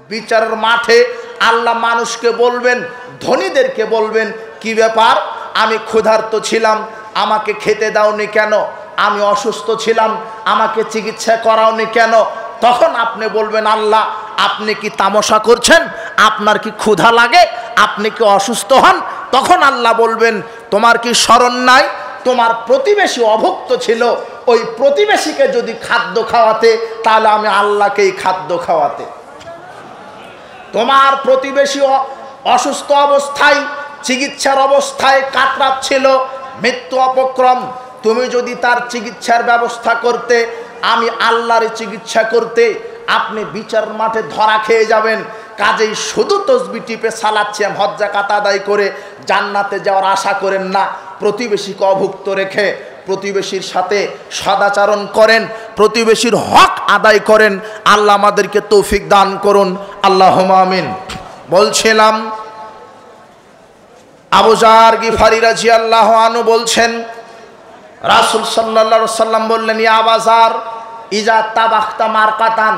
বিচারের মাঠে আল্লাহ মানুষকে বলবেন, ধনীদেরকে বলবেন, কি ব্যাপার, আমি ক্ষুধার্ত ছিলাম, আমাকে খেতে দাওনি কেন? আমি অসুস্থ ছিলাম, আমাকে চিকিৎসা করাওনি কেন? তখন আপনি বলবেন, আল্লাহ আপনি কি তামাশা করছেন? আপনার কি ক্ষুধা লাগে? আপনি কি অসুস্থ হন? তখন আল্লাহ বলবেন, তোমার কি স্মরণ নাই? তোমার প্রতিবেশী অভুক্ত ছিল, ওই প্রতিবেশীকে যদি খাদ্য খাওয়াতে, তাহলে আমি আল্লাহকেই খাদ্য খাওয়াতে। তোমার প্রতিবেশী অসুস্থ অবস্থায়, চিকিৎসার অবস্থায় কাতরাচ্ছিল, মৃত্যু অপক্রম, তুমি যদি তার চিকিৎসার ব্যবস্থা করতে, আমি আল্লাহর চিকিৎসা করতে, আপনি বিচার মাঠে ধরা খেয়ে যাবেন। কাজেই শুধু তসবি টিপে সালাচ্ছেন, হজ যাকাত আদায় করে জান্নাতে যাওয়ার আশা করেন না। প্রতিবেশীকে অভুক্ত রেখে প্রতিবেশীর সাথে সদাচরণ করেন, প্রতিবেশীর হক আদায় করেন। আল্লাহ আমাদেরকে তৌফিক দান করুন, আল্লাহুম্মা আমিন। বলছিলাম, আবু যার গিফারি রাদিয়াল্লাহু আনহু বলছেন, রাসূল সাল্লাল্লাহু আলাইহি সাল্লাম বললেন, ইয়া আবু যার, ইজা তাবাখতা মারকাতান,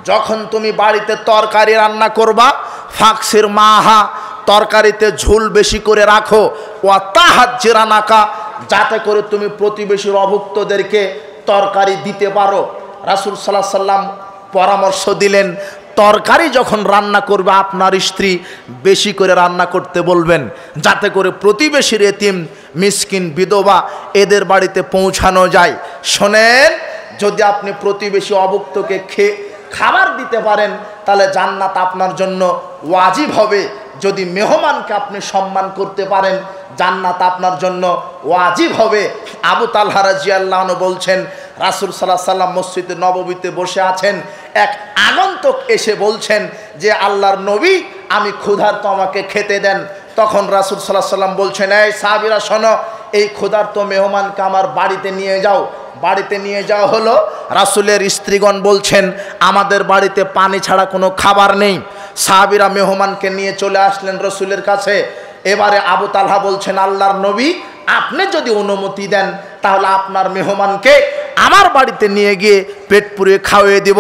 যখন তুমি বাড়িতে তরকারি রান্না করবা, ফাকসির মাহা, তরকারিতে ঝোল বেশি করে রাখো, ওয়া তাহাজ্জিরানাকা, যাতে করে তুমি প্রতিবেশীর অভুক্তদেরকে তরকারি দিতে পারো। রাসূল সাল্লাল্লাহু আলাইহি সাল্লাম পরামর্শ দিলেন, তরকারি যখন রান্না করবে আপনার স্ত্রী বেশি করে রান্না করতে বলবেন, যাতে করে প্রতিবেশীর এতিম, মিসকিন, বিধবা এদের বাড়িতে পৌঁছানো যায়। শোনেন, যদি আপনি প্রতিবেশী অভুক্তকে খাবার দিতে পারেন, তাহলে জান্নাত আপনার জন্য ওয়াজিব হবে। যদি মেহমানকে আপনি সম্মান করতে পারেন, জান্নাত আপনার জন্য ওয়াজিব হবে। আবু তালহা রাদিয়াল্লাহু আনহু বলছেন, রাসূল সাল্লাল্লাহু আলাইহি সাল্লাম মসজিদে নববীতে বসে আছেন, এক আগন্তুক এসে বলছেন যে, আল্লাহর নবী, আমি ক্ষুধার্ত, আমাকে খেতে দেন। তখন রাসূল সাল্লাল্লাহু আলাইহি সাল্লাম বলছেন, এই সাহাবীরা শোনো, এই ক্ষুধার্ত মেহমানকে আমার বাড়িতে নিয়ে যাও। বাড়িতে নিয়ে যাওয়া হলো। রাসূলের স্ত্রীগণ বলছেন, আমাদের বাড়িতে পানি ছাড়া কোনো খাবার নেই। সাহাবীরা মেহমানকে নিয়ে চলে আসলেন রাসূলের কাছে। এবারে আবু তালহা বলছেন, আল্লাহর নবী, আপনি যদি অনুমতি দেন, তাহলে আপনার মেহমানকে আমার বাড়িতে নিয়ে গিয়ে পেট পুড়িয়ে খাওয়িয়ে দিব।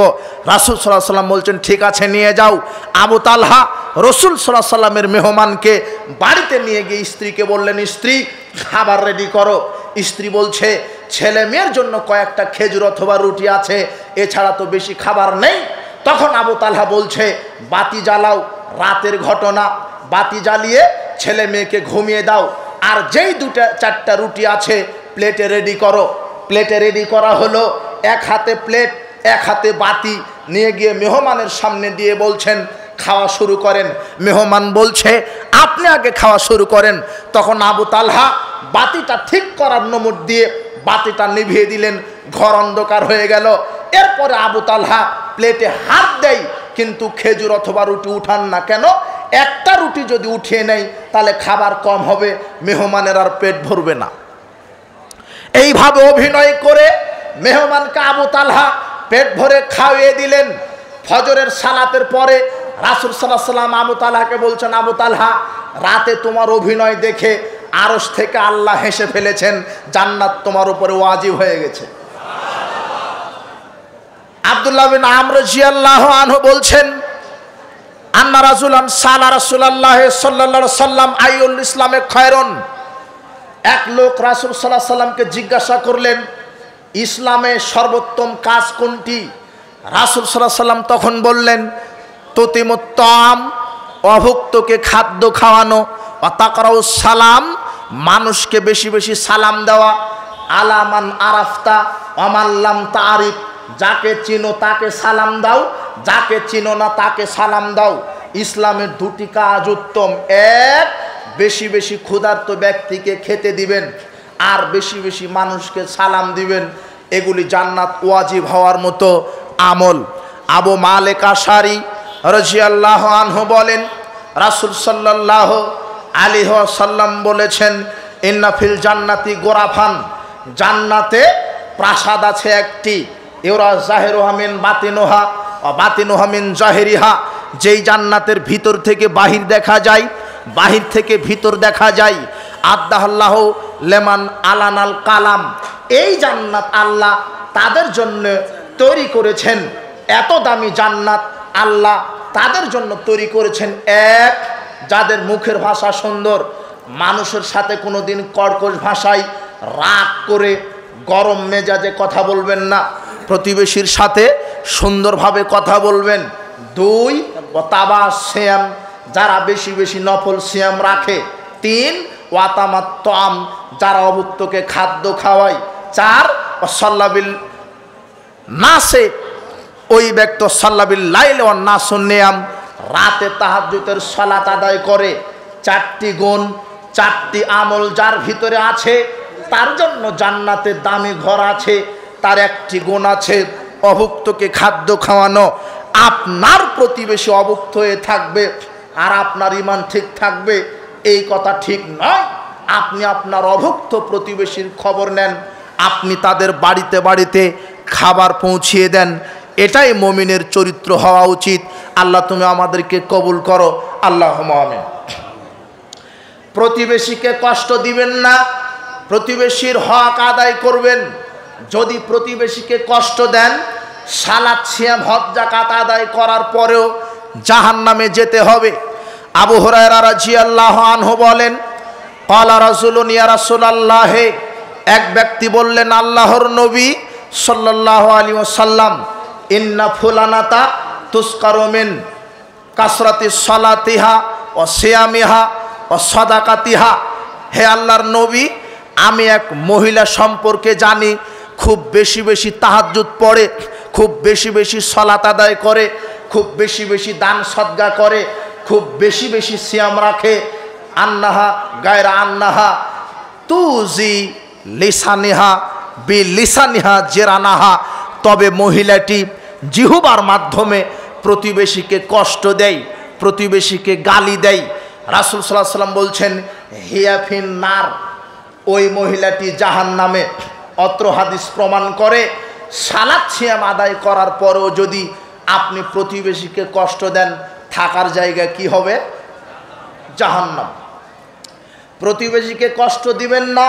রাসূল সাল্লাল্লাহু আলাইহি সাল্লাম বলছেন, ঠিক আছে, নিয়ে যাও। আবু তালহা রাসূল সাল্লাল্লাহু আলাইহি সাল্লামের মেহমানকে বাড়িতে নিয়ে গিয়ে স্ত্রীকে বললেন, স্ত্রী, খাবার রেডি করো। স্ত্রী বলছে, ছেলে মেয়ের জন্য কয়েকটা খেজুর অথবা রুটি আছে, এছাড়া তো বেশি খাবার নেই। তখন আবু তালহা বলছে, বাতি জ্বালাও, রাতের ঘটনা, বাতি জ্বালিয়ে ছেলে মেয়েকে ঘুমিয়ে দাও। আর যেই দুটা চারটা রুটি আছে প্লেটে রেডি করো। প্লেটে রেডি করা হলো, এক হাতে প্লেট, এক হাতে বাতি নিয়ে গিয়ে মেহমানের সামনে দিয়ে বলছেন, খাওয়া শুরু করেন। মেহমান বলছে, আপনি আগে খাওয়া শুরু করেন। তখন আবু তালহা বাতিটা ঠিক করার নমুদ দিয়ে বাতিটা নিভিয়ে দিলেন, ঘর অন্ধকার হয়ে গেল। এরপরে আবু তালহা প্লেটে হাত দেয়, কিন্তু খেজুর অথবা রুটি উঠান না। কেন? একটা রুটি যদি উঠিয়ে নেয়, তাহলে খাবার কম হবে, মেহমানের আর পেট ভরবে না। এইভাবে অভিনয় করে মেহমানকে আবু তালহা পেট ভরে খাওয়িয়ে দিলেন। ফজরের সালাতের পরে রাসূল সাল্লাল্লাহু আলাইহি সাল্লাম আবু তালহাকে বলছেন, আবু তালহা, রাতে তোমার অভিনয় দেখে আরশ থেকে আল্লাহ হেসে ফেলেছেন, জান্নাত তোমার উপরে ওয়াজিব হয়ে গেছে। আব্দুল্লাহ বিন আমর রাদিয়াল্লাহু আনহু বলছেন, আন্না রাজুলান সালা রাসূলুল্লাহ সাল্লাল্লাহু আলাইহি সাল্লাম আইউল ইসলামে খায়রুন। এক লোক রাসূল সাল্লাল্লাহু আলাইহি সাল্লামকে জিজ্ঞাসা করলেন, ইসলামে সর্বোত্তম কাজ কোনটি? রাসূল সাল্লাল্লাহু আলাইহি সাল্লাম তখন বললেন, তুতিমুত তাম, অভুক্তকে খাদ্য খাওয়ানো, ওয়া তাকরাউস সালাম, মানুষকে বেশি বেশি সালাম দেওয়া, আলামান আরাফতা ওয়া মান লাম তারিফ, যাকে চিনো তাকে সালাম দাও, যাকে চিনো না তাকে সালাম দাও। ইসলামের দুটি কাজ উত্তম, এক, বেশি বেশি ক্ষুধার্ত ব্যক্তিকে খেতে দিবেন, আর বেশি বেশি মানুষকে সালাম দিবেন। এগুলি জান্নাত ওয়াজিব হওয়ার মতো আমল। আবু মালিক আশারি রাদিয়াল্লাহু আনহু বলেন, রাসূল সাল্লাল্লাহু আলাইহি ওয়াসাল্লাম বলেছেন, ইন্না ফিল জান্নাতি গোরাফান, জান্নাতে প্রাসাদ আছে একটি, ইউরা জাহিরুহা মিন বাতিনুহা ওয়া বাতিনুহা মিন জাহিরিহা, যেই জান্নাতের ভিতর থেকে বাহির দেখা যায়, বাহির থেকে ভিতর দেখা যায়। আদাল্লাহু লেমান আলানাল কালাম, এই জান্নাত আল্লাহ তাদের জন্য তৈরি করেছেন। এত দামি জান্নাত আল্লাহ তাদের জন্য তৈরি করেছেন। এক, যাদের মুখের ভাষা সুন্দর, মানুষের সাথে কোনোদিন কর্কশ ভাষায় রাগ করে গরম মেজাজে কথা বলবেন না, প্রতিবেশীর সাথে সুন্দরভাবে কথা বলবেন। দুই, ওয়াতাবা সিয়াম, যারা বেশি বেশি নফল সিয়াম রাখে। তিন, ওয়াতামাত তাম, যারা অভুক্তকে খাদ্য খাওয়ায়। চার, সাল্লাবিল নাসে, ওই ব্যক্তি সাল্লাবিল লাইল ওয়ান নাসুন নিয়াম, রাতে তাহাজ্জুদের সালাত আদায় করে। চারটি গুণ, চারটি আমল যার ভিতরে আছে তার জন্য জান্নাতে দামি ঘর আছে। তার একটি গুণ আছে, অভুক্তকে খাদ্য খাওয়ানো। আপনার প্রতিবেশী অভুক্ত হয়ে থাকবে আর আপনার ঈমান ঠিক থাকবে, এই কথা ঠিক নয়। আপনি আপনার অভুক্ত প্রতিবেশীর খবর নেন, আপনি তাদের বাড়িতে বাড়িতে খাবার পৌঁছিয়ে দেন। এটাই মুমিনের চরিত্র হওয়া উচিত। আল্লাহ তুমি আমাদেরকে কবুল করো, আল্লাহুম্মা আমিন। প্রতিবেশীকে কষ্ট দিবেন না, প্রতিবেশীর হক আদায় করবেন। যদি প্রতিবেশীকে কষ্ট দেন, সালাত সিয়াম হজ যাকাত আদায় করার পরেও জাহান্নামে যেতে হবে। আবু হুরায়রা রাদিয়াল্লাহু আনহু বলেন, ক্বালা রাসূলুন ইয়া রাসূলাল্লাহ, এক ব্যক্তি বললেন, আল্লাহর নবী সাল্লাল্লাহু আলাইহি ওয়াসাল্লাম, ইন্না ফুলানাতা তুসকারু মিন কাসরাতি সালাতিহা ওয়া সিয়ামিহা ওয়া সাদাকাতিহা। হে আল্লাহর নবী, আমি এক মহিলা সম্পর্কে জানি, খুব বেশি বেশি তাহাজ্জুদ পড়ে, খুব বেশি বেশি সালাত আদায় করে, খুব বেশি বেশি দান সদকা করে, খুব বেশি বেশি সিয়াম রাখে। আন্নাহা গায়রা আন্নাহা তুজি লিসানিহা বি লিসানিহা জেরানাহা, তবে মহিলাটি জিহ্বার মাধ্যমে প্রতিবেশীকে কষ্ট দেয়, প্রতিবেশীকে গালি দেয়। রাসূল সাল্লাল্লাহু আলাইহি ওয়াসাল্লাম বলছেন, হিয়া ফিন নার, ওই মহিলাটি জাহান্নামে। অত্র হাদিস প্রমাণ করে সালাত সিয়াম আদায় করার পরেও যদি আপনি প্রতিবেশীকে কষ্ট দেন, থাকার জায়গা কি হবে? জাহান্নাম। প্রতিবেশীকে কষ্ট দিবেন না।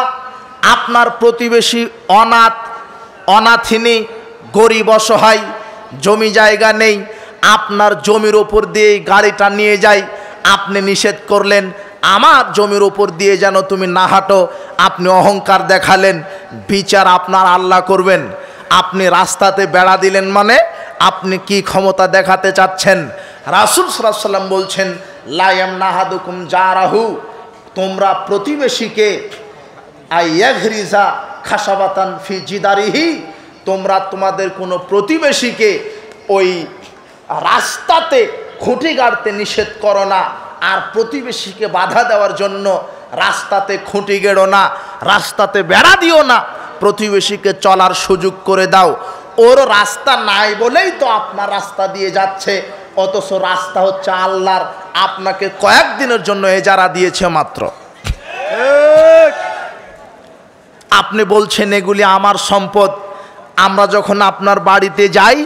আপনার প্রতিবেশী অনাথ, অনাথিনী, গরিব, অসহায়, জমি জায়গা নেই, আপনার জমির ওপর দিয়ে গাড়িটা নিয়ে যায়, আপনি নিষেধ করলেন আমার জমির ওপর দিয়ে যেন তুমি না হাঁটো, আপনি অহংকার দেখালেন, বিচার আপনার আল্লাহ করবেন। আপনি রাস্তাতে বেড়া দিলেন মানে আপনি কি ক্ষমতা দেখাতে চাচ্ছেন? রাসূল সাল্লাল্লাহু আলাইহি ওয়াসাল্লাম বলছেন, লা ইয়ামনাহাদুকুম জারাহু, তোমরা প্রতিবেশীকে আইয়াগরিজা খাসাবাতান ফি জিদারিহি, তোমরা তোমাদের কোনো প্রতিবেশীকে ওই রাস্তাতে খুঁটি গাড়তে নিষেধ করো না, আর প্রতিবেশীকে বাধা দেওয়ার জন্য রাস্তাতে খুঁটি গেড়ো না, রাস্তাতে বেড়া দিও না, প্রতিবেশীকে চলার সুযোগ করে দাও। ওর রাস্তা নাই বলেই তো আপনার রাস্তা দিয়ে যাচ্ছে, অথচ রাস্তা হচ্ছে আল্লাহর, আপনাকে কয়েকদিনের জন্য এজারা দিয়েছে মাত্র। আপনি বলছেন এগুলি আমার সম্পদ। আমরা যখন আপনার বাড়িতে যাই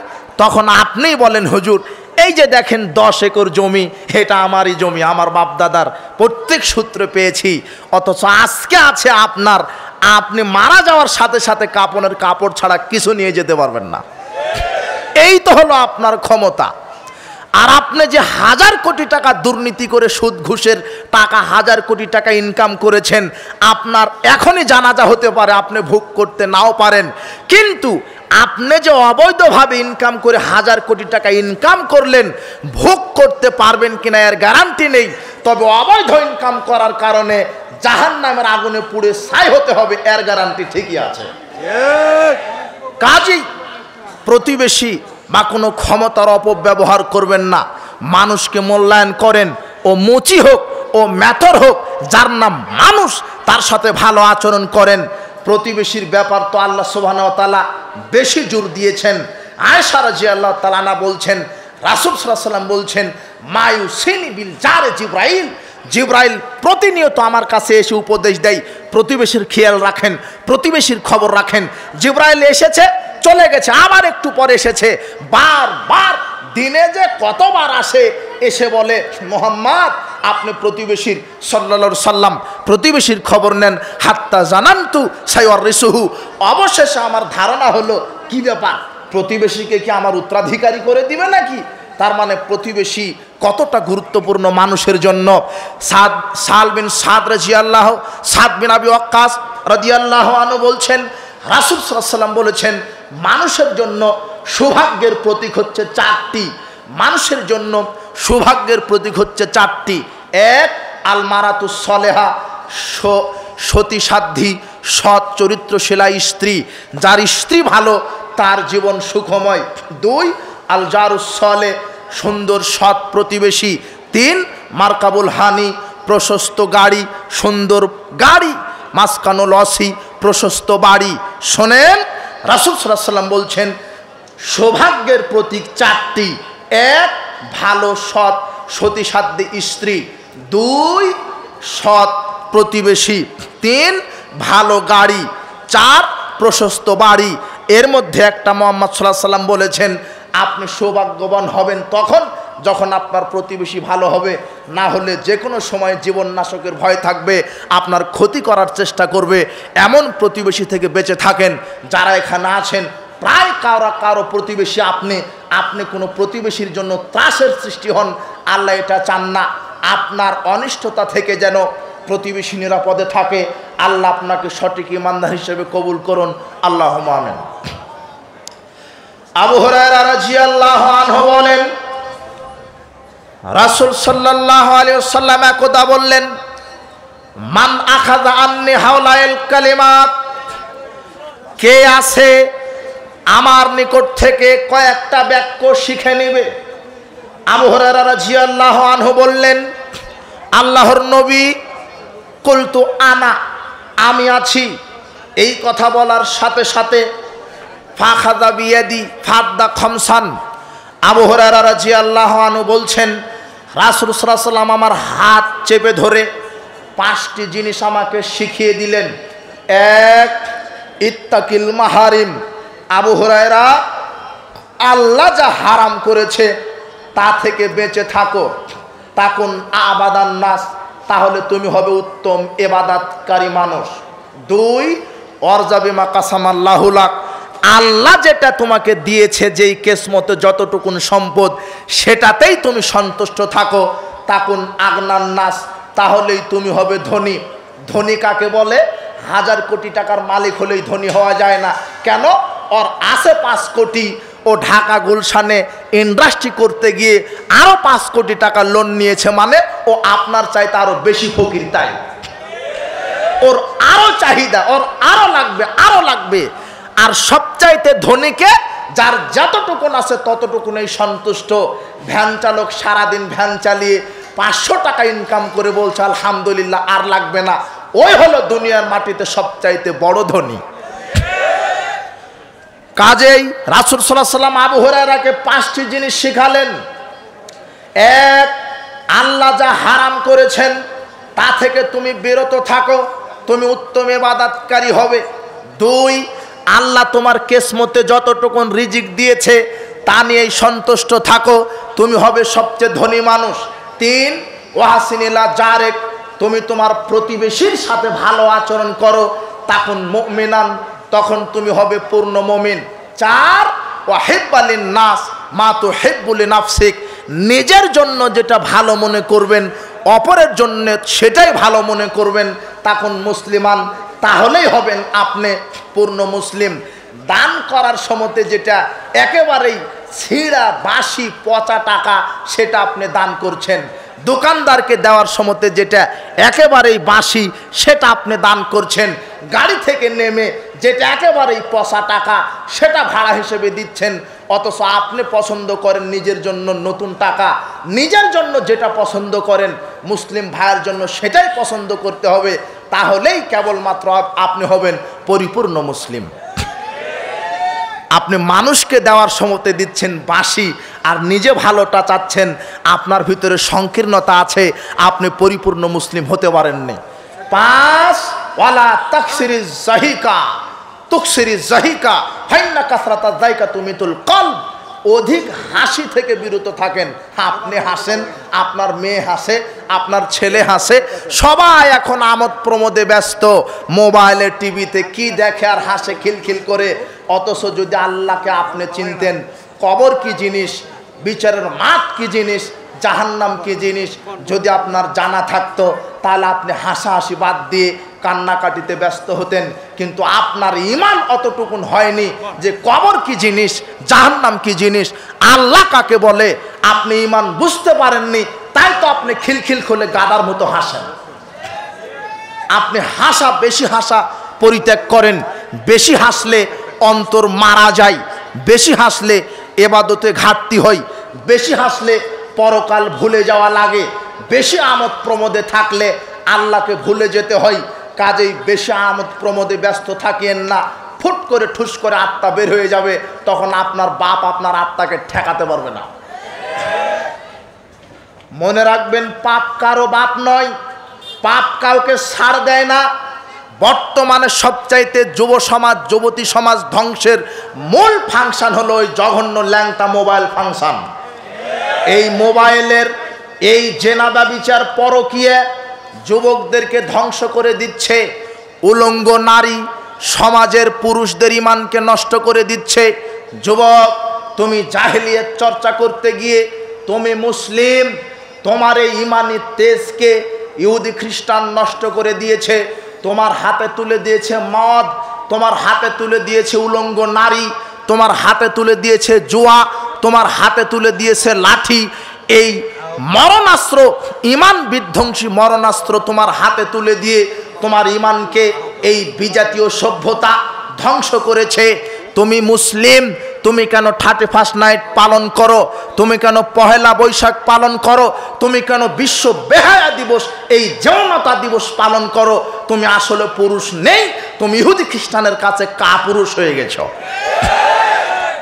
তখন আপনিই বলেন, হুজুর এই যে দেখেন 10 একর জমি, এটা আমারই জমি, আমার বাপদাদার প্রত্যেক সূত্রে পেয়েছি, অথচ আজকে আছে আপনার। আপনি মারা যাওয়ার সাথে সাথে কাপড়ের কাপড় ছাড়া কিছু নিয়ে যেতে পারবেন না। এই তো হলো আপনার ক্ষমতা। আর আপনি যে 1000 কোটি টাকা দুর্নীতি করে সুদ ঘুষের টাকা 1000 কোটি টাকা ইনকাম করেছেন, আপনার এখনই জানাজা হতে পারে, আপনি ভোগ করতে নাও পারেন, কিন্তু আপনি যে অবৈধভাবে ইনকাম করে 1000 কোটি টাকা ইনকাম করলেন, ভোগ করতে পারবেন কিনা এর গ্যারান্টি নেই। তবে অবৈধ ইনকাম করার কারণে জাহান্নামের আগুনে পুড়ে ছাই হতে হবে, এর গ্যারান্টি ঠিকই আছে। কাজেই প্রতিবেশী বা কোনো ক্ষমতার অপব্যবহার করবেন না। মানুষকে মূল্যায়ন করেন, ও মুচি হোক ও মেথর হোক, যার নাম মানুষ, তার সাথে ভালো আচরণ করেন। প্রতিবেশীর ব্যাপার তো আল্লাহ সুবহানাহু ওয়া তাআলা বেশি জোর দিয়েছেন। আয়েশা রাদিয়াল্লাহু তাআলা আনহা বলছেন, রাসূল সাল্লাল্লাহু আলাইহি ওয়াসাল্লাম বলছেন, মায়ুসিনি বিল জারে জিবরাইল, জিবরাইল প্রতিনিয়ত আমার কাছে এসে উপদেশ দেয়, প্রতিবেশীর খেয়াল রাখেন, প্রতিবেশীর খবর রাখেন। জিবরাইল এসেছে, চলে গেছে, আবার একটু পরে এসেছে, বারবার দিনে যে কতবার আসে, এসে বলে, মুহাম্মদ আপনি প্রতিবেশীর সাল্লাল্লাহু আলাইহি সাল্লাম প্রতিবেশীর খবর নেন, হাত্তা জানান্তু সাইওয়ারিসুহু, অবশেষে আমার ধারণা হলো কি ব্যাপার, প্রতিবেশীকে কি আমার উত্তরাধিকারী করে দিবে নাকি? তার মানে প্রতিবেশী কতটা গুরুত্বপূর্ণ মানুষের জন্য। সাদ বিন আবি ওয়াক্কাস রাদিয়াল্লাহু আনহু বলছেন, রাসূল সাল্লাল্লাহু আলাইহি ওয়াসাল্লাম বলেছেন, মানুষের জন্য সৌভাগ্যের প্রতীক হচ্ছে চারটি। মানুষের জন্য সৌভাগ্যের প্রতীক হচ্ছে চারটি। এক, আল মারাতুস সলেহা, সতী সাধ্বী সৎ চরিত্রশীলা স্ত্রী, যার স্ত্রী ভালো তার জীবন সুখময়। দুই, আল জারুস সলে, সুন্দর সৎ প্রতিবেশী। তিন, মারকাবুল হানি, প্রশস্ত গাড়ি, সুন্দর গাড়ি। মাসকানুল ওয়াসি, প্রশস্ত বাড়ি। শোনেন, রাসূল সাল্লাল্লাহু আলাইহি ওয়াসাল্লাম বলছেন সৌভাগ্যের প্রতীক চারটি। এক, ভালো সৎ সতী সাধ্বী স্ত্রী। দুই, সৎ প্রতিবেশী। তিন, ভালো গাড়ি। চার, প্রশস্ত বাড়ি। এর মধ্যে একটা মুহাম্মদ সাল্লাল্লাহু আলাইহি ওয়াসাল্লাম বলেছেন, আপনি সৌভাগ্যবান হবেন তখন যখন আপনার প্রতিবেশী ভালো হবে, না হলে যে কোনো সময় জীবন নাশকের ভয় থাকবে, আপনার ক্ষতি করার চেষ্টা করবে। এমন প্রতিবেশী থেকে বেঁচে থাকেন। যারা এখানে আছেন প্রায় কারো প্রতিবেশী আপনি কোনো প্রতিবেশীর জন্য ত্রাসের সৃষ্টি হন, আল্লাহ এটা চান না। আপনার অনিষ্টতা থেকে যেন প্রতিবেশী নিরাপদে থাকে। আল্লাহ আপনাকে সঠিক ইমানদার হিসেবে কবুল করুন, আল্লাহুম্মা আমিন। আবু হুরায়রা রাদিয়াল্লাহু আনহু বলেন, রাসূল সাল্লাল্লাহু আলাইহি ওয়াসাল্লাম একদা বললেন, মান আখাযা আন্নি হাওলাইল কালিমাত, কে আছে আমার নিকট থেকে কয়েকটা বাক্য শিখে নেবে। আবু হুরায়রা রাদিয়াল্লাহু আনহু বললেন, আল্লাহর নবী, কুলতু আনা, আমি আছি। এই কথা বলার সাথে সাথে ফাখাযা বিয়াদি ফাদ্দা খামসান, আবু হুরায়রা রাদিয়াল্লাহু আনহু বলছেন, রাসূল সাল্লাল্লাহু আলাইহি ওয়াসাল্লাম আমার হাত চেপে ধরে পাঁচটি জিনিস আমাকে শিখিয়ে দিলেন। এক, ইত্তাকিল মাহারিম, আবু হুরায়রা, আল্লাহ যা হারাম করেছে তা থেকে বেঁচে থাকো। তাকুন আবাদান নাস, তাহলে তুমি হবে উত্তম ইবাদতকারী মানুষ। দুই, ওয়ারজা বিমা কাসামাল্লাহু লাক, আল্লাহ যেটা তোমাকে দিয়েছে, যেই কিসমতে যতটুকুন সম্পদ, সেটাতেই তুমি সন্তুষ্ট থাকো। তাকুন আগনান নাস, তাহলেই তুমি হবে ধনী। ধনী কাকে বলে? 1000 কোটি টাকার মালিক হলেই ধনী হওয়া যায় না। কেন? ওর আছে 5 কোটি, ও ঢাকা গুলশানে ইন্ডাস্ট্রি করতে গিয়ে আরো 5 কোটি টাকা লোন নিয়েছে, মানে ও আপনার চাইতে আরো বেশি ফকির। তাই ওর আরো চাহিদা, ওর আরো লাগবে। আর সবচাইতে ধনীকে, যার যতটুকুন আছে ততটুকুনেই সন্তুষ্ট। ভ্যান চালক সারাদিন ভ্যান চালিয়ে 500 টাকা ইনকাম করে বলছে আলহামদুলিল্লাহ, আর লাগবে না, ওই হলো দুনিয়ার মাটিতে সবচাইতে বড় ধনী। কাজেই রাসূল সাল্লাল্লাহু আলাইহি ওয়াসাল্লাম আবু হুরায়রাকে 5টি জিনিস শিখালেন। এক, আল্লাহ যা হারাম করেছেন তা থেকে তুমি বিরত থাকো, তুমি উত্তম ইবাদতকারী হবে। দুই, আল্লাহ তোমার কিসমতে যতটুকুন রিজিক দিয়েছে তা নিয়েই সন্তুষ্ট থাকো, তুমি হবে সবচেয়ে ধনী মানুষ। তিন, ওয়াহাসিনিলা জারেক, তুমি তোমার প্রতিবেশীর সাথে ভালো আচরণ করো, তাকুন মুমিনান, তখন তুমি হবে পূর্ণ মুমিন। চার, ওয়াহিব্বালিন নাস মা তুহিব্বু লিনাফসিক, নিজের জন্য যেটা ভালো মনে করবেন অপরের জন্য সেটাই ভালো মনে করবেন, তাকুন মুসলিমান, তাহলেই হবেন আপনি পূর্ণ মুসলিম। দান করার সময়তে যেটা একেবারেই ছিঁড়া বাসি পচা টাকা, সেটা আপনি দান করছেন। দোকানদারকে দেওয়ার সময়তে যেটা একেবারেই বাসি, সেটা আপনি দান করছেন। গাড়ি থেকে নেমে যেটা একেবারেই পচা টাকা, সেটা ভাড়া হিসেবে দিচ্ছেন। অথচ আপনি পছন্দ করেন নিজের জন্য নতুন টাকা, নিজের জন্য যেটা পছন্দ করেন মুসলিম ভাইয়ের জন্য সেটাই পছন্দ করতে হবে, তাহলেই কেবলমাত্র আপনি হবেন পরিপূর্ণ মুসলিম। আপনি মানুষকে দেওয়ার সময়তে দিচ্ছেন বাসি, আর নিজে ভালোটা চাচ্ছেন, আপনার ভিতরে সংকীর্ণতা আছে, আপনি পরিপূর্ণ মুসলিম হতে পারেননি। 5, ওয়ালা তাকসিরিজ জাহিকা তুকসিরিজ জাহিকা ফাইন্না কাসরাতাজ জাহিকা তুমিতুল কলব, অধিক হাসি থেকে বিরত থাকেন। আপনি হাসেন, আপনার মেয়ে হাসে, আপনার ছেলে হাসে, সবাই এখন আমোদ প্রমোদে ব্যস্ত, মোবাইলে টিভিতে কি দেখে আর হাসে খিলখিল করে। অথচ যদি আল্লাহকে আপনি চিনতেন, কবর কি জিনিস, বিচারের মাঠ কি জিনিস, জাহান্নাম কি জিনিস যদি আপনার জানা থাকতো তাহলে আপনি হাসাহাসি বাদ দিয়ে কান্নাকাটিতে ব্যস্ত হতেন। কিন্তু আপনার ঈমান অতটুকুন হয়নি যে কবর কি জিনিস, জাহান্নাম কি জিনিস, আল্লাহ কাকে বলে আপনি ঈমান বুঝতে পারেননি। তাই তো আপনি খিলখিল খুলে গাদার মতো হাসেন। আপনি বেশি হাসা পরিত্যাগ করেন। বেশি হাসলে অন্তর মারা যায়, বেশি হাসলে ইবাদতে ঘাটতি হয়, বেশি হাসলে পরকাল ভুলে যাওয়া লাগে, বেশি আমোদ প্রমোদে থাকলে আল্লাহকে ভুলে যেতে হয়। কাজেই বেশি আমোদ প্রমোদে ব্যস্ত থাকিয়েন না, ফুট করে ঠুস করে আত্মা বের হয়ে যাবে, তখন আপনার বাপ আপনার আত্মাকে ঠেকাতে পারবে না। মনে রাখবেন, পাপ কারো বাপ নয়, পাপ কাউকে ছাড় দেয় না। বর্তমানে সবচাইতে যুব সমাজ, যুবতী সমাজ ধ্বংসের মূল ফাংশন হলো ওই জঘন্য ল্যাংটা মোবাইল ফাংশন। এই মোবাইলের এই জেনাদা বিচার পরকীয়া যুবকদেরকে ধ্বংস করে দিচ্ছে। উলঙ্গ নারী সমাজের পুরুষদের ঈমানকে নষ্ট করে দিচ্ছে। যুবক, তুমি জাহেলিয়াত চর্চা করতে গিয়ে তুমি মুসলিম, তোমার এই ঈমানি তেজকে ইহুদি খ্রিস্টান নষ্ট করে দিয়েছে। তোমার হাতে তুলে দিয়েছে মদ, তোমার হাতে তুলে দিয়েছে উলঙ্গ নারী, তোমার হাতে তুলে দিয়েছে জুয়া, তোমার হাতে তুলে দিয়েছে লাঠি। এই মরণাস্ত্র, ঈমান বিধ্বংসী মরণাস্ত্র তোমার হাতে তুলে দিয়ে তোমার ঈমানকে এই বিজাতীয় সভ্যতা ধ্বংস করেছে। তুমি মুসলিম, তুমি কেন 31 নাইট পালন করো? তুমি কেন পহেলা বৈশাখ পালন করো? তুমি কেন বিশ্ব বেহায়া দিবস, এই যৌনতা দিবস পালন করো? তুমি আসলে পুরুষ নেই, তুমি ইহুদি খ্রিস্টানের কাছে কাপুরুষ হয়ে গেছো।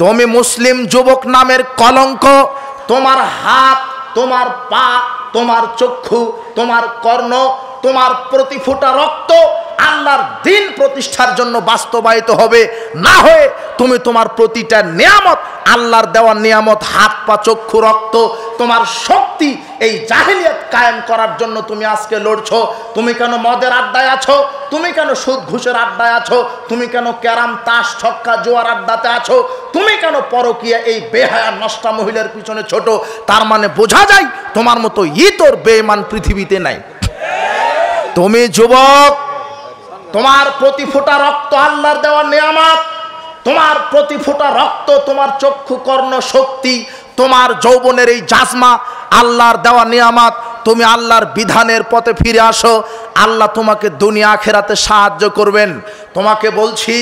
তুমি মুসলিম যুবক নামের কলঙ্ক। তোমার হাত, তোমার পা, তোমার চক্ষু, তোমার কর্ণ, তোমার প্রতি ফোঁটা রক্ত আল্লাহর দ্বীন প্রতিষ্ঠার জন্য বাস্তবায়িত হবে। না হয়ে তুমি তোমার প্রতিটা নিয়ামত, আল্লাহর দেওয়া নিয়ামত, হাত পা চক্ষু রক্ত, তোমার শক্তি, এই জাহেলিয়াত কায়েম করার জন্য তুমি আজকে লড়ছো। তুমি কেন মদের আড্ডায় আছো? তুমি কেন সুদ ঘুষের আড্ডায় আছো? তুমি কেন ক্যারাম তাস ছক্কা জোয়ার আড্ডাতে আছো? তুমি কেন পরকীয়া এই বেহায়া নষ্টা মহিলার পিছনে ছোট? তার মানে বোঝা যায় তোমার মতো ইতর বেঈমান পৃথিবীতে নাই। তুমি যুবক, তোমার প্রতি ফোঁটা রক্ত আল্লাহর দেওয়া নিয়ামত, তোমার প্রতি ফোঁটা রক্ত, তোমার চক্ষু কর্ণ শক্তি, তোমার যৌবনের এই জাজমা আল্লাহর দেওয়া নিয়ামত। তুমি আল্লাহর বিধানের পথে ফিরে আসো, আল্লাহ তোমাকে দুনিয়া আখিরাতে সাহায্য করবেন। তোমাকে বলছি,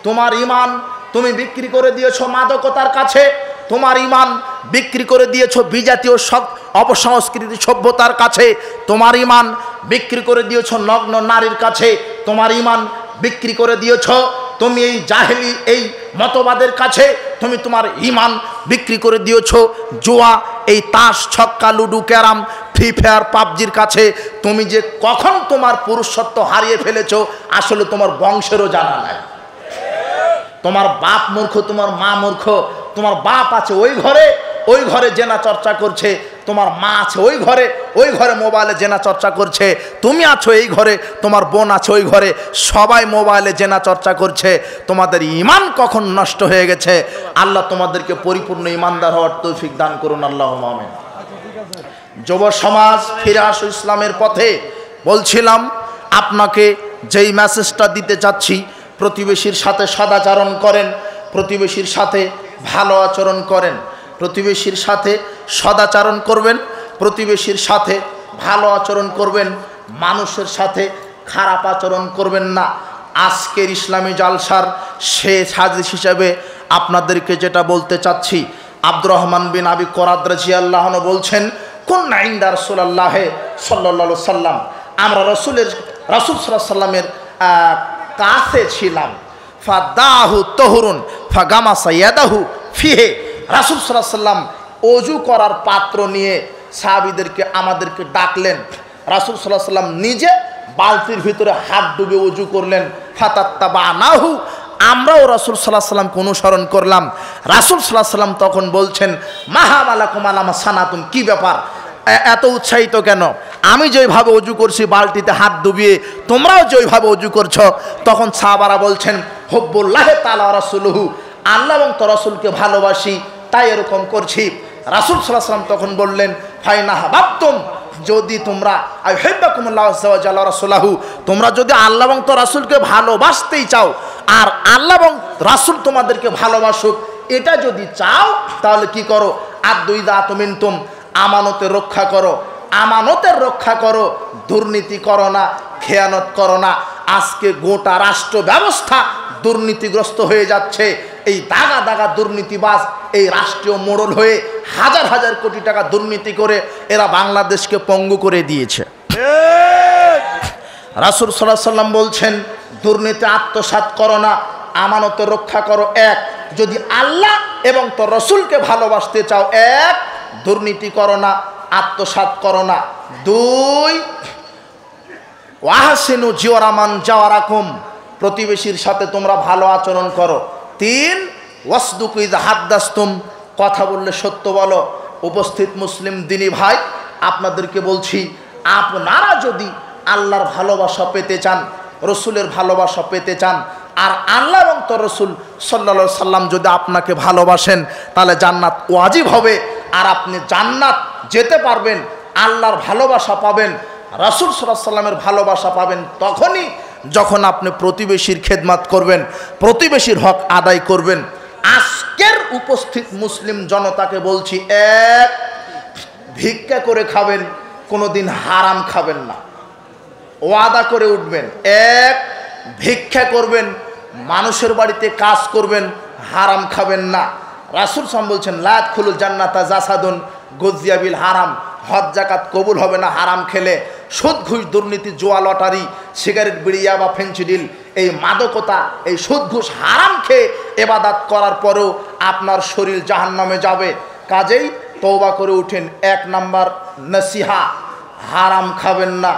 তোমার ঈমান তুমি বিক্রি করে দিয়েছো মাদকতার কাছে, তোমার ঈমান বিক্রি করে দিয়েছো বিজাতীয় সব অপসংস্কৃতি সভ্যতার কাছে, তোমার ঈমান বিক্রি করে দিয়েছো নগ্ন নারীর কাছে, তোমার ঈমান বিক্রি করে দিয়েছো তুমি এই জাহেলি এই মতবাদের কাছে, তুমি তোমার ঈমান বিক্রি করে দিয়েছো জুয়া, এই তাস ছক্কা লুডু ক্যারাম ফ্রি ফায়ার পাবজির কাছে। তুমি যে কখন তোমার পুরুষত্ব হারিয়ে ফেলেছো আসলে তোমার বংশেরও জানা নাই। তোমার বাপ মূর্খ, তোমার মা মূর্খ। তোমার বাপ আছে ওই ঘরে জেনা চর্চা করছে, তোমার মা আছে ওই ঘরে মোবাইলে জেনা চর্চা করছে, তুমি আছো এই ঘরে, তোমার বোন আছে ওই ঘরে, সবাই মোবাইলে জেনা চর্চা করছে। তোমাদের ঈমান কখন নষ্ট হয়ে গেছে? আল্লাহ তোমাদেরকে পরিপূর্ণ ঈমানদার হওয়ার তৌফিক দান করুন, আল্লাহুম্মা আমিন। যুব সমাজ, ফিরে আসো ইসলামের পথে। বলছিলাম আপনাকে যেই মেসেজটা দিতে চাচ্ছি, প্রতিবেশীর সাথে সদাচরণ করেন, প্রতিবেশীর সাথে ভালো আচরণ করেন, প্রতিবেশীর সাথে সদাচরণ করবেন, প্রতিবেশীর সাথে ভালো আচরণ করবেন, মানুষের সাথে খারাপ আচরণ করবেন না। আজকের ইসলামী জালসার শেষ হাদিস হিসাবে আপনাদেরকে যেটা বলতে চাচ্ছি, আব্দুর রহমান বিন আবি কোরাদ রাদিয়াল্লাহু আনহু বলছেন, কুন্না ইনদা রাসূলুল্লাহ সাল্লাল্লাহু আলাইহি সাল্লাম, আমরা রাসূল সাল্লাল্লাহু আলাইহি সাল্লামের কাছে ছিলাম। ফাদাহু তহুরুন ফাগামাসা ইয়াদাহু ফিহে, রাসূল সাল্লাল্লাহু আলাইহি সাল্লাম ওযু করার পাত্র নিয়ে সাহাবীদেরকে আমাদেরকে ডাকলেন। রাসূল সাল্লাল্লাহু আলাইহি সাল্লাম নিজে বালতির ভিতরে হাত ডুবে ওযু করলেন। ফাতাত্তাবানাহু, আমরাও রাসূল সাল্লাল্লাহু আলাইহি সাল্লামকে অনুসরণ করলাম। রাসূল সাল্লাল্লাহু আলাইহি সাল্লাম তখন বলছেন, মাহা মালাকুম আলামা সানাতুম, কি ব্যাপার, এত উৎসাহিত কেন? আমি যেভাবে অজু করছি বালতিতে হাত ডুবিয়ে, তোমরাও যেভাবে অজু করছো। তখন সাহাবারা বলছেন, হুব্বুল্লাহি তাআলা রাসূলুহু, আল্লাহ এবং তার রাসূলকে ভালোবাসি তাই এরকম করছি। রাসূল সাল্লাল্লাহু আলাইহি ওয়াসাল্লাম তখন বললেন ফাইনা হাবাবতুম, যদি তোমরা আইহাব্বাকুমুল্লাহু আযজা ওয়া জাল্লা রাসূলুহু, তোমরা যদি আল্লাহ এবং তো রাসূলকে ভালোবাসতেই চাও, আর আল্লাহ এবং রাসূল তোমাদেরকে ভালোবাসুক এটা যদি চাও, তাহলে কি করো? আদ্দু ইযা আতুমিনতুম, আমানতের রক্ষা করো, আমানতের রক্ষা করো, দুর্নীতি করো না, খেয়ানত করো না। আজকে গোটা রাষ্ট্র ব্যবস্থা দুর্নীতিগ্রস্ত হয়ে যাচ্ছে। এই দাগা দাগা দুর্নীতিবাজ এই রাষ্ট্রীয় মোড়ল হয়ে হাজার হাজার কোটি টাকা দুর্নীতি করে এরা বাংলাদেশকে পঙ্গু করে দিয়েছে। রাসূল সাল্লাল্লাহু আলাইহি ওয়াসাল্লাম বলছেন দুর্নীতি আত্মসাৎ করো না, আমানতের রক্ষা করো। এক, যদি আল্লাহ এবং তোর রসুলকে ভালোবাসতে চাও, এক, দুর্নীতি করো না, আত্মসাৎ করো না। দুই, ওয়াহসিনু জিওরামান জাওয়ারাকুম, প্রতিবেশীর সাথে তোমরা ভালো আচরণ করো। তিন, ওয়াসদুকু ইযা হাদ্দাসতুম, কথা বললে সত্য বলো। উপস্থিত মুসলিম দিনী ভাই, আপনাদেরকে বলছি, আপনারা যদি আল্লাহর ভালোবাসা পেতে চান, রসুলের ভালোবাসা পেতে চান, আর আল্লাহ এবং তোর রসুল সাল্লাল্লাহু আলাইহি সাল্লাম যদি আপনাকে ভালোবাসেন, তাহলে জান্নাত ওয়াজিব হবে। আর আপনি জান্নাত যেতে পারবেন, আল্লাহর ভালোবাসা পাবেন, রাসূল সাল্লাল্লাহু আলাইহি সাল্লামের ভালোবাসা পাবেন তখনই যখন আপনি প্রতিবেশীর খেদমত করবেন, প্রতিবেশীর হক আদায় করবেন। আজকের উপস্থিত মুসলিম জনতাকে বলছি, এক, ভিক্ষা করে খাবেন, কোনোদিন হারাম খাবেন না, ওয়াদা করে উঠবেন। এক, ভিক্ষা করবেন, মানুষের বাড়িতে কাজ করবেন, হারাম খাবেন না। রাসূল সাল্লাল্লাহু বলছেন লা ইয়াদখুলুল জান্নাতা জাসাদুন গুযিয়া বিল হারাম, হজ যাকাত কবুল হবে না হারাম খেলে। সুদ ঘুষ দুর্নীতি জুয়া লটারি সিগারেট বিড়ি ইয়াবা ফেন্সিডিল এই মাদকতা এই সুদ ঘুষ হারাম খেয়ে ইবাদত করার পরেও আপনার শরীর জাহান্নামে যাবে। কাজেই তওবা করে উঠেন। এক নাম্বার নসিহা, হারাম খাবেন না,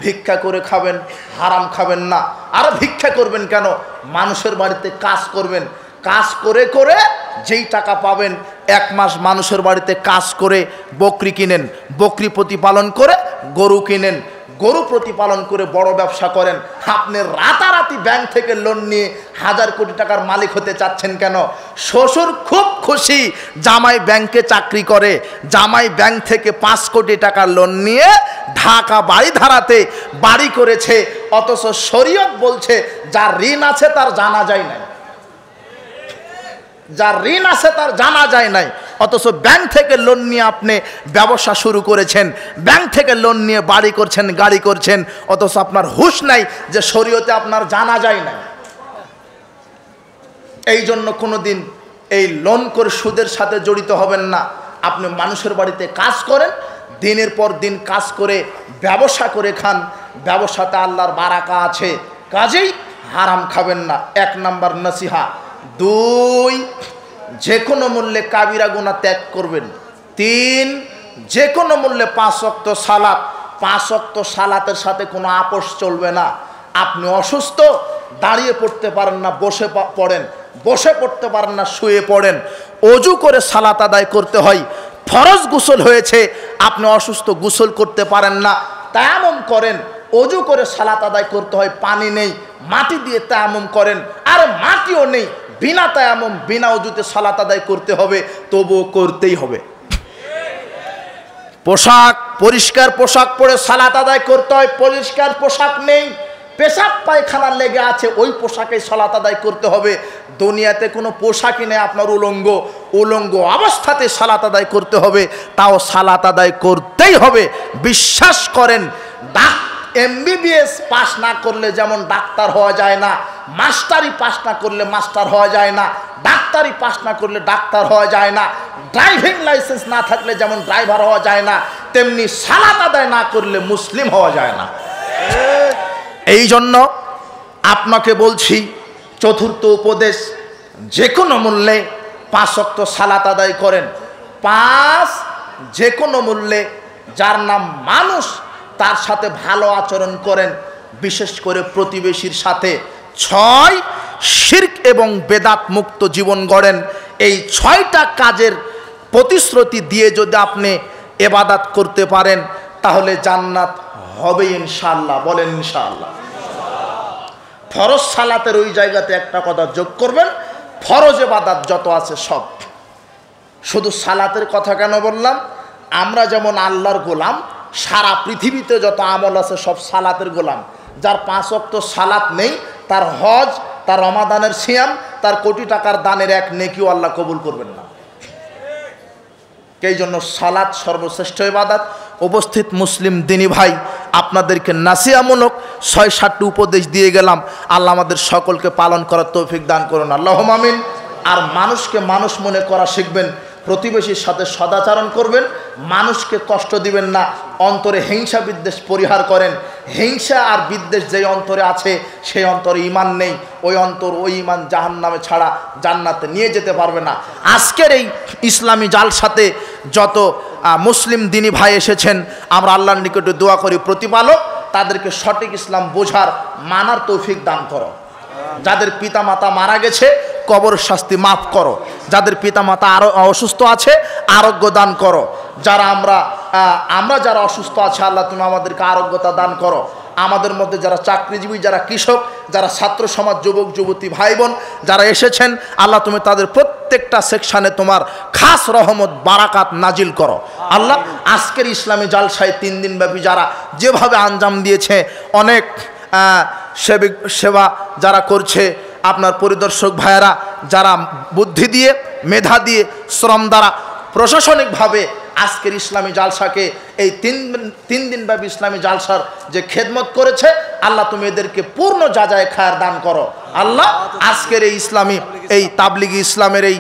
ভিক্ষা করে খাবেন, হারাম খাবেন না। আর ভিক্ষা করবেন কেন? মানুষের বাড়িতে কাজ করবেন, কাজ করে করে যেই টাকা পাবেন, এক মাস মানুষের বাড়িতে কাজ করে বকরি কিনেন, বকরি প্রতিপালন করে গরু কিনেন, গরু প্রতিপালন করে বড় ব্যবসা করেন। আপনি রাতারাতি ব্যাংক থেকে লোন নিয়ে হাজার কোটি টাকার মালিক হতে চাচ্ছেন কেন? শ্বশুর খুব খুশি, জামাই ব্যাংকে চাকরি করে, জামাই ব্যাংক থেকে 5 কোটি টাকা লোন নিয়ে ঢাকা বাড়ি ধারাতে বাড়ি করেছে, অথচ শরীয়ত বলছে যার ঋণ আছে তার জানা যায় নাই, যার ঋণ আছে তার জানা যায় নাই। অথচ ব্যাংক থেকে লোন নিয়ে আপনি ব্যবসা শুরু করেছেন, ব্যাংক থেকে লোন নিয়ে বাড়ি করছেন, গাড়ি করছেন, অথচ আপনার হুঁশ নাই যে শরীয়তে আপনার জানা যায় নাই। এই জন্য কোনোদিন এই লোন করে সুদের সাথে জড়িত হবেন না। আপনি মানুষের বাড়িতে কাজ করেন, দিনের পর দিন কাজ করে ব্যবসা করে খান, ব্যবসাতে আল্লাহর বারাকা আছে। কাজেই হারাম খাবেন না, এক নাম্বার নসিহা। দুই, যে কোনো মূল্যে কাবিরা গুনাহ ত্যাগ করবেন। তিন, যে কোনো মূল্যে 5 ওয়াক্ত সালাত, 5 ওয়াক্ত সালাতের সাথে কোনো আপোষ চলবে না। আপনি অসুস্থ, দাঁড়িয়ে পড়তে পারেন না, বসে পড়েন, বসে পড়তে পারেন না, শুয়ে পড়েন। অজু করে সালাত আদায় করতে হয়। ফরজ গোসল হয়েছে, আপনি অসুস্থ, গোসল করতে পারেন না, তায়াম্মুম করেন। অজু করে সালাত আদায় করতে হয়, পানি নেই, মাটি দিয়ে তায়াম্মুম করেন। আর মাটিও নেই, বিনা তায়াম্মুম বিনা অজুতে সালাত আদায় করতে হবে, তবুও করতেই হবে। পোশাক, পরিষ্কার পোশাক পরে সালাত আদায় করতে হয়, পরিষ্কার পোশাক নেই, পেশাব পায়খানা লেগে আছে, ওই পোশাকে সালাত আদায় করতে হবে। দুনিয়াতে কোনো পোশাকই নেই, আপনার উলঙ্গ, উলঙ্গ অবস্থাতে সালাত আদায় করতে হবে, তাও সালাত আদায় করতেই হবে। বিশ্বাস করেন, MBBS পাস না করলে যেমন ডাক্তার হওয়া যায় না, মাস্টারি পাস না করলে মাস্টার হওয়া যায় না, ডাক্তারি পাস না করলে ডাক্তার হওয়া যায় না, ড্রাইভিং লাইসেন্স না থাকলে যেমন ড্রাইভার হওয়া যায় না, তেমনি সালাত আদায় না করলে মুসলিম হওয়া যায় না। এই জন্য আপনাকে বলছি, চতুর্থ উপদেশ, যে কোনো মূল্যে 5 ওয়াক্ত সালাত আদায় করেন। 5, যে কোনো মূল্যে যার নাম মানুষ তার সাথে ভালো আচরণ করেন, বিশেষ করে প্রতিবেশীর সাথে। 6, শিরক এবং বেদাত মুক্ত জীবন গড়েন। এই 6টা কাজের প্রতিশ্রুতি দিয়ে যদি আপনি ইবাদত করতে পারেন, তাহলে জান্নাত হবে ইনশাআল্লাহ। বলেন ইনশাআল্লাহ। ফরজ সালাতের ওই জায়গাতে একটা কথা যোগ করবেন, ফরজ ইবাদত যত আছে সব, শুধু সালাতের কথা কেন বললাম? আমরা যেমন আল্লাহর গোলাম, সারা পৃথিবীতে যত আমল আছে সব সালাতের গোলাম। যার 5 ওয়াক্ত সালাত নেই, তার হজ, তার রমাদানের সিয়াম, তার কোটি টাকার দানের এক নেকিও আল্লাহ কবুল করবেন না। এই জন্য সালাত সর্বশ্রেষ্ঠ ইবাদত। উপস্থিত মুসলিম দিনী ভাই, আপনাদেরকে নাসিহামূলক 6-7টি উপদেশ দিয়ে গেলাম। আল্লাহ আমাদের সকলকে পালন করার তৌফিক দান করুন, আল্লাহুম্মা আমিন। আর মানুষকে মানুষ মনে করা শিখবেন, প্রতিবেশীর সাথে সদাচরণ করবেন, মানুষকে কষ্ট দিবেন না, অন্তরে হিংসা বিদ্বেষ পরিহার করেন। হিংসা আর বিদ্বেষ যেই অন্তরে আছে সেই অন্তরে ঈমান নেই, ওই অন্তর ওই ঈমান জাহান্নামে ছাড়া জান্নাতে নিয়ে যেতে পারবে না। আজকের এই ইসলামী জালসাতে যত মুসলিম দিনী ভাই এসেছেন, আমরা আল্লাহর নিকটে দোয়া করি, প্রতিপালক তাদেরকে সঠিক ইসলাম বোঝার মানার তৌফিক দান করো। যাদের পিতা মাতা মারা গেছে কবর শাস্তি মাফ করো, যাদের পিতা মাতা আরো অসুস্থ আছে আরোগ্য দান করো, যারা আমরা যারা অসুস্থ আছে আল্লাহ তুমি আমাদেরকে আরোগ্যতা দান করো। আমাদের মধ্যে যারা চাকরিজীবী, যারা কৃষক, যারা ছাত্র সমাজ, যুবক যুবতী ভাই বোন যারা এসেছেন, আল্লাহ তুমি তাদের প্রত্যেকটা সেকশানে তোমার খাস রহমত বারাকাত নাজিল করো। আল্লাহ আজকের ইসলামী জালসায় 3 দিন ব্যাপী যারা যেভাবে আঞ্জাম দিয়েছে, অনেক সেবা যারা করছে, আপনার পরিদর্শক ভাইয়েরা যারা বুদ্ধি দিয়ে, মেধা দিয়ে, শ্রম দ্বারা প্রশাসনিকভাবে আজকের ইসলামী জালসাকে এই 3 দিন ব্যাপী ইসলামী জালসার যে খেদমত করেছে, আল্লাহ তুমি এদেরকে পূর্ণ যাজায় খায়ের দান করো। আল্লাহ আজকের এই ইসলামী, এই তাবলিগি ইসলামের, এই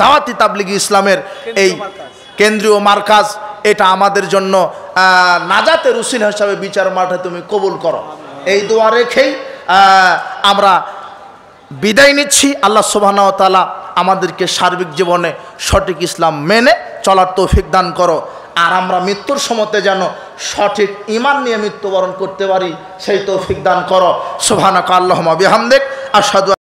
দাওয়াতি তাবলিগি ইসলামের এই কেন্দ্রীয় মার্কাজ, এটা আমাদের জন্য নাজাতের উসিলা হিসাবে বিচার মাঠে তুমি কবুল করো। এই দোয়া রেখেই আমরা বিদায় নিচ্ছি। আল্লাহ সুবহানাহু ওয়া তাআলা আমাদেরকে সার্বিক জীবনে সঠিক ইসলাম মেনে চলার তৌফিক দান করো। আর আমরা মৃত্যুর সময়তে যেন সঠিক ঈমান নিয়ে মৃত্যুবরণ করতে পারি, সেই তৌফিক দান করো। সুবহানাকা আল্লাহুম্মা বিহামদিক আশহাদু